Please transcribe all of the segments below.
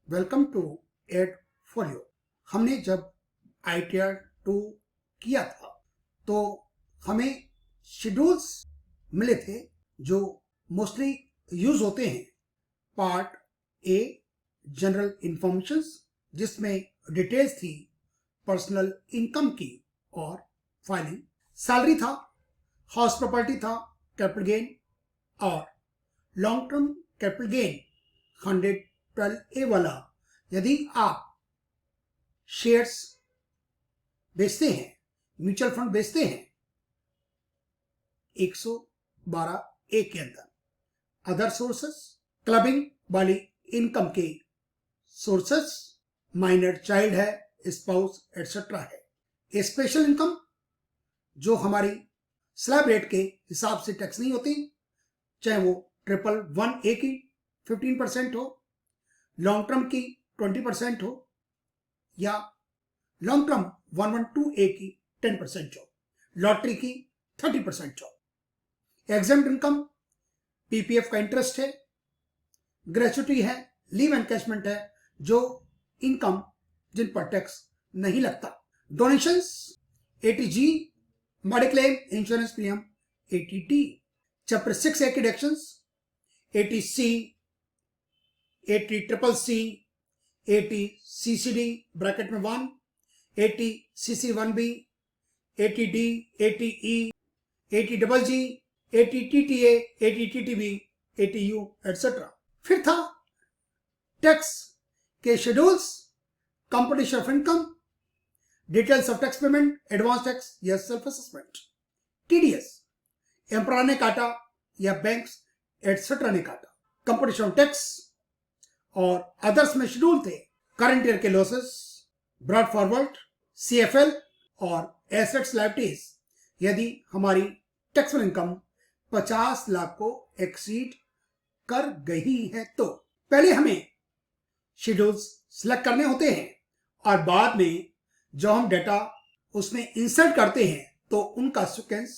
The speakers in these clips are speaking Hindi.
Welcome to Ed for you. हमने जब ITR 2 किया था तो हमें शेड्यूल्स मिले थे जो मोस्टली यूज होते हैं। पार्ट ए जनरल इंफॉर्मेशंस, जिसमें डिटेल्स थी पर्सनल इनकम की और फाइलिंग। सैलरी था, हाउस प्रॉपर्टी था, कैपिटल गेन और long term capital gain 112A वाला। यदि आप शेयर्स बेचते हैं, म्यूचुअल फंड बेचते हैं 112A के अंदर। अदर सोर्सेस क्लबिंग वाली इनकम के सोर्सेस, माइनर चाइल्ड है, स्पाउस एटसेट्रा है। स्पेशल इनकम जो हमारी स्लैब रेट के हिसाब से टैक्स नहीं होती, चाहे वो 111A की 15% हो, लॉन्ग टर्म की 20% हो या लॉन्ग टर्म 112A की 10% हो, लॉटरी की 30% हो। एग्जेम्प्ट इनकम PPF का इंटरेस्ट है, ग्रेचुटी है, लीव एनकैशमेंट है, जो इनकम जिन पर टैक्स नहीं लगता। Donations 80G, mediclaim insurance premium 80D, chapter 6A की deductions 80C, 80CCC, 80CCD bracket में 1, 80CC1B, 80D, 80E, 80GG, 80TTA, 80TTB, 80U etcetera. फिर था टैक्स के schedules, competition of income, details of tax payment, advance tax या सेल्फ असेसमेंट। TDS एम्प्लॉयर ने काटा या बैंक्स एटसेट्रा ने काटा। कंपटीशन ऑफ टैक्स और अदर्स में शेड्यूल थे करंट ईयर के लॉसेस, ब्रॉड फॉरवर्ड, CFL और एसेट्स लायबिलिटीज यदि हमारी टैक्सेबल इनकम 50 लाख को एक्सीड कर गई है तो। पहले हमें शेड्यूल्स सिलेक्ट करने होते हैं और बाद में जो हम डेटा उसमें इंसर्ट करते हैं तो उनका सीक्वेंस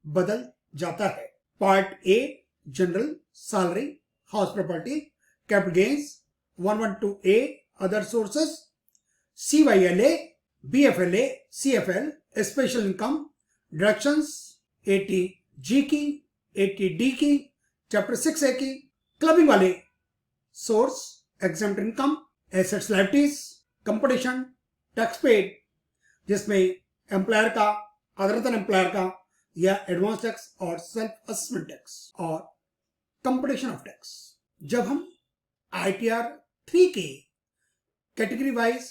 बदल जाता है। Part a general, salary, house property, capital gains 112A, other sources, CYLA, BFLA, CFL, special income, deductions 80G की, 80D की, चैप्टर 6A की, क्लबिंग वाले source, exempt income, assets liabilities, competition, tax paid जिसमें एम्प्लॉयर का, अदर देन एम्प्लॉयर का या एडवांस टैक्स और सेल्फ असेसमेंट टैक्स, और कंपटीशन ऑफ टैक्स। जब हम ITR 3 के कैटेगरी वाइज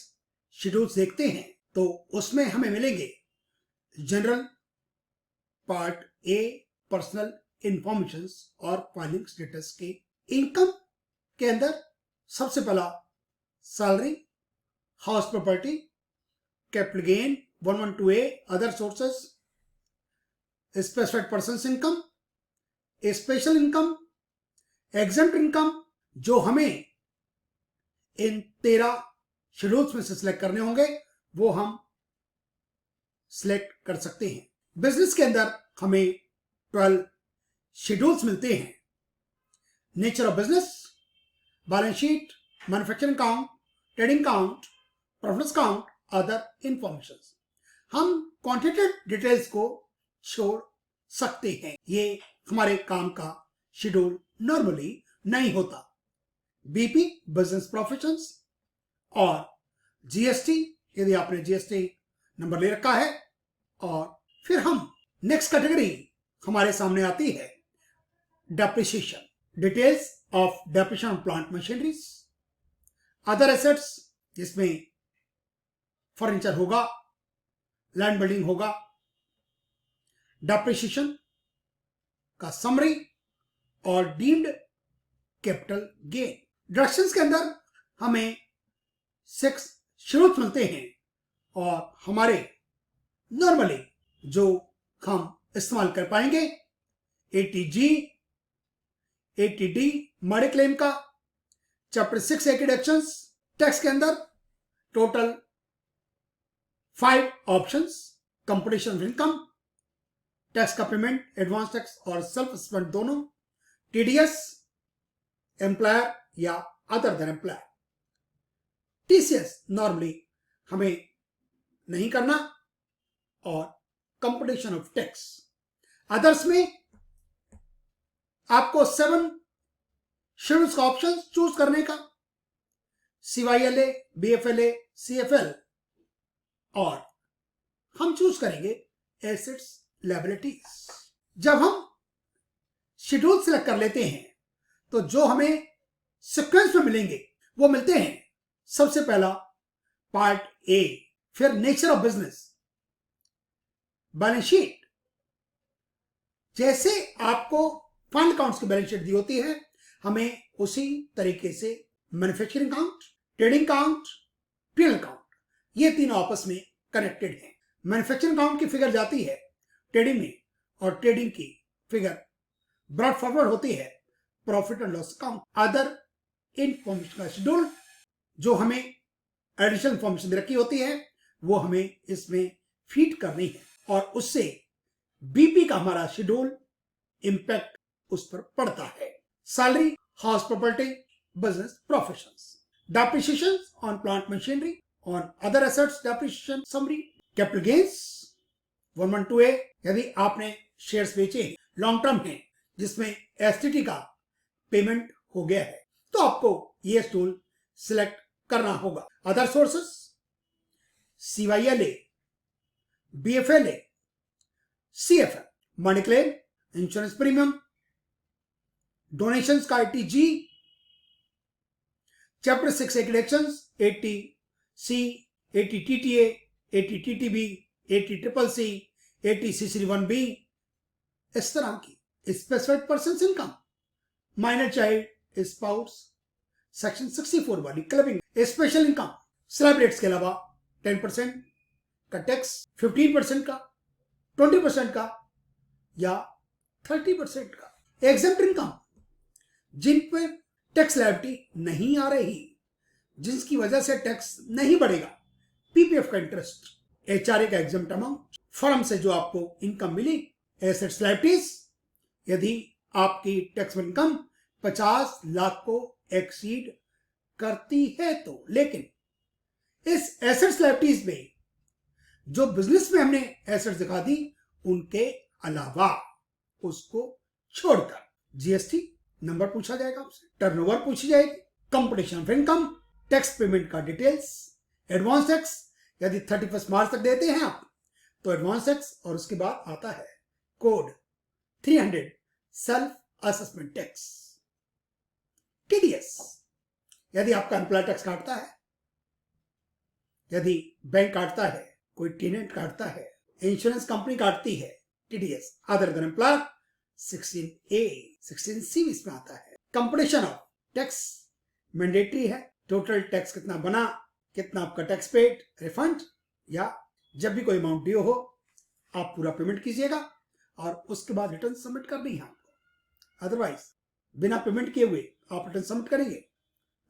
शेड्यूल्स देखते हैं तो उसमें हमें मिलेंगे general, part A personal information और फाइलिंग स्टेटस के। इनकम के अंदर सबसे पहला salary, house property, capital gain 112A, other sources, specified persons income, special income, exempt income जो हमें इन 13 शेड्यूल्स में से सिलेक्ट करने होंगे वो हम सिलेक्ट कर सकते हैं। बिजनेस के अंदर हमें 12 शेड्यूल्स मिलते हैं। Nature of business, balance sheet, manufacturing count, trading count, profit count, other information. हम क्वांटिटेटिव डिटेल्स को छोड़ सकते हैं, ये हमारे काम का शेड्यूल नॉर्मली नहीं होता। BP बिजनेस प्रोफेशंस और GST यदि आपने GST नंबर ले रखा है। और फिर हम नेक्स्ट कैटेगरी हमारे सामने आती है depreciation, details of depreciation of plant machineries, other assets जिसमें फर्नीचर होगा, लैंड बिल्डिंग होगा, डेप्रिसिएशन का समरी और डीम्ड कैपिटल गेन। डिडक्शंस के अंदर हमें 6 शेड्यूल्स मिलते हैं और हमारे नॉर्मली जो हम इस्तेमाल कर पाएंगे 80G, 80D मेडिक्लेम का, चैप्टर 6A की डिडक्शंस। टैक्स के अंदर total 5 options, competition of income, tax का पेमेंट, एडवांस टैक्स और सेल्फ असेसमेंट दोनों, TDS एम्प्लॉयर या other than employer, TCS normally हमें नहीं करना, और कंपटीशन ऑफ टैक्स। अदर्स में आपको 7 शेड्यूल्स का ऑप्शन चूज करने का, CYLA, BFLA, CFL, और हम चूज करेंगे एसेट्स लायबिलिटीज। जब हम शेड्यूल सिलेक्ट कर लेते हैं तो जो हमें सीक्वेंस में मिलेंगे वो मिलते हैं। सबसे पहला पार्ट ए, फिर nature of business, balance sheet. जैसे आपको फंड अकाउंट्स की बैलेंस शीट दी होती है, हमें उसी तरीके से manufacturing account, trading account, PL account, ये तीनों आपस में कनेक्टेड हैं। मैन्युफैक्चरिंग अकाउंट की फिगर जाती है ट्रेडिंग में, और ट्रेडिंग की फिगर ब्रॉड फॉरवर्ड होती है profit and loss account. Other information का शेड्यूल जो हमें एडिशनल इन्फॉर्मेशन रखी होती है वो हमें इसमें फीड करनी है, और उससे बीपी का हमारा शेड्यूल इंपैक्ट उस पर पड़ता है। Salary, house property, business professions, depreciation on plant machinery, on other assets depreciation summary, capital gains 112A, यदि आपने शेयर्स बेचे लॉन्ग टर्म है जिसमें एसटीटी का पेमेंट हो गया है तो आपको ये शेड्यूल सिलेक्ट करना होगा। Other sources, CYLA, BFLA, CFL, money claim, insurance premium, donations का 80G, chapter 6 एक्सडेक्शंस 80C, 80TTA, 80TTB, 80CCC, 80CC1B, इस तरह की specified person income, minor child, spouse, section 64 वाली क्लबिंग, स्पेशल इनकम, सेलिब्रिटीज के अलावा 10% का टैक्स, 15% का, 20% का, या 30% का। एग्जेम्प्ट इनकम, जिन पर टैक्स लायबिलिटी नहीं आ रही, जिसकी वजह से टैक्स नहीं बढ़ेगा, पीपीएफ का इंटरेस्ट, HRA का एग्जेम्प्ट अमाउंट, फर्म से जो आपको इनकम मिली, एसेट्स लायबिलिटीज, यदि आपकी टैक्स इनकम 50 लाख को एक्सीड करती है तो। लेकिन इस एसेट्स लायबिलिटीज में जो बिजनेस में हमने एसेट्स दिखा दी उनके अलावा उसको छोड़कर जीएसटी नंबर पूछा जाएगा आपसे, टर्नओवर पूछी जाएगी, competition of income, tax payment का डिटेल्स, एडवांस टैक्स, यदि 31 मार्च तक देते हैं आप तो एडवांस टैक्स, और उसके बाद आता है code 300 self assessment tax, TDS, यदि आपका एम्प्लॉय टैक्स काटता है, यदि बैंक काटता है, कोई टेनेंट काटता है, इंश्योरेंस कंपनी काटती है TDS, other than employer 16A, 16C इसमें आता है। कंपटीशन ऑफ टैक्स मैंडेटरी है, टोटल टैक्स कितना बना, कितना आपका टैक्स पेड, रिफंड, या जब भी कोई अमाउंट ड्यू हो आप पूरा पेमेंट कीजिएगा और उसके बाद रिटर्न सबमिट करनी है आपको। अदरवाइज बिना पेमेंट किए हुए आप रिटर्न सबमिट करेंगे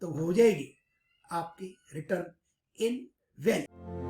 तो हो जाएगी आपकी रिटर्न इन वैलिड।